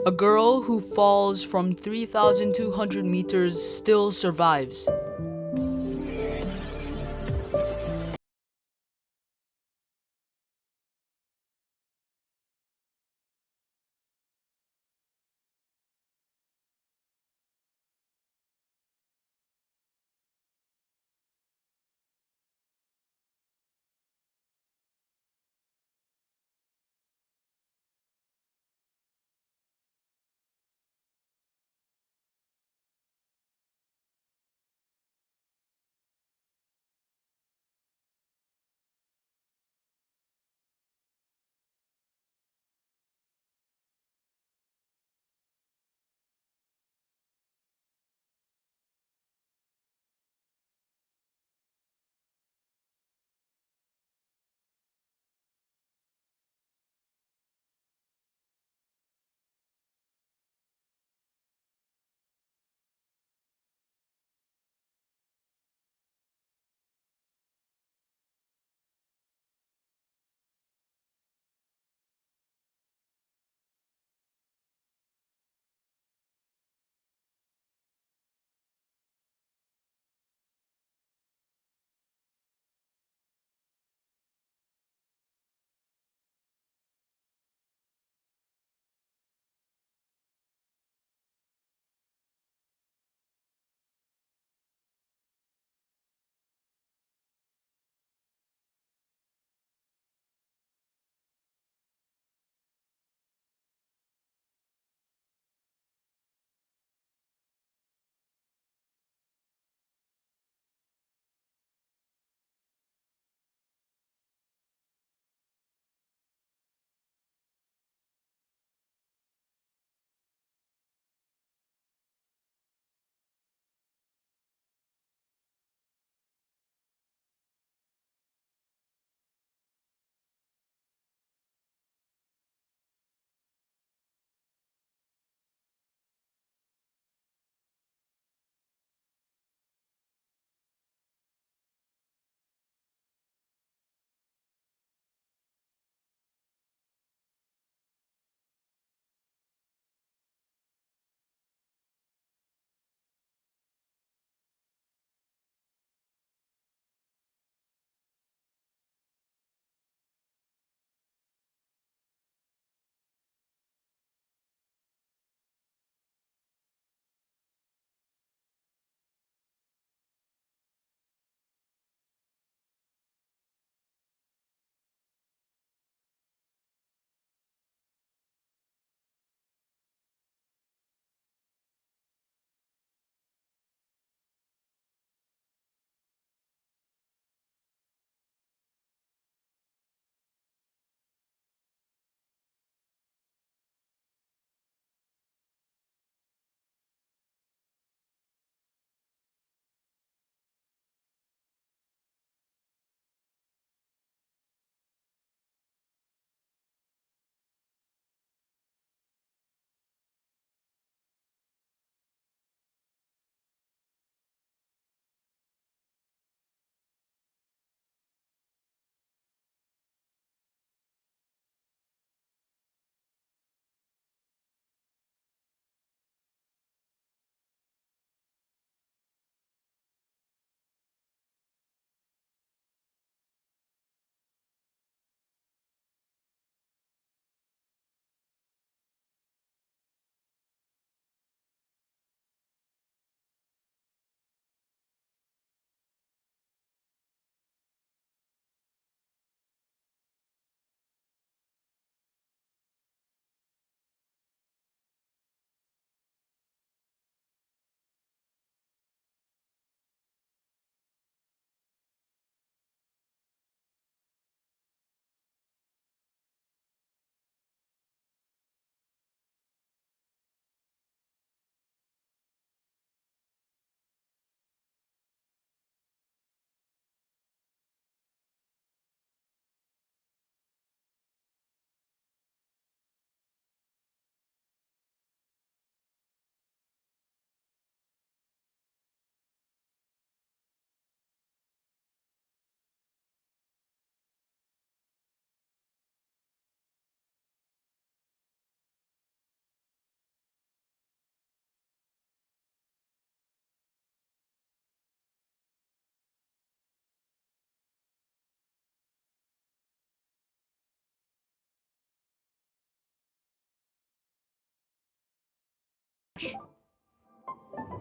A girl who falls from 3,200 meters still survives.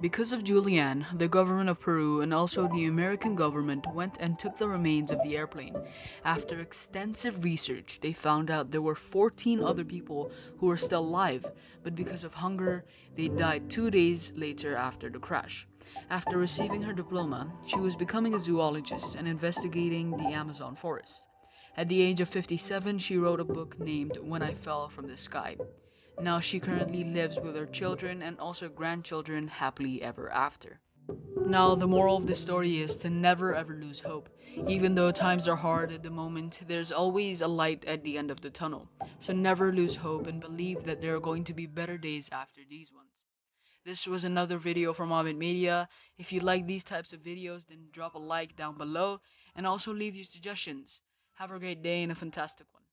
Because of Julian, the government of Peru and also the American government went and took the remains of the airplane. After extensive research, they found out there were 14 other people who were still alive, but because of hunger, they died 2 days later after the crash. After receiving her diploma, she was becoming a zoologist and investigating the Amazon forest. At the age of 57, she wrote a book named When I Fell from the Sky. Now she currently lives with her children and also grandchildren happily ever after. Now, the moral of the story is to never ever lose hope. Even though times are hard at the moment, there's always a light at the end of the tunnel. So never lose hope and believe that there are going to be better days after these ones. This was another video from Amit Media. If you like these types of videos, then drop a like down below and also leave your suggestions. Have a great day and a fantastic one.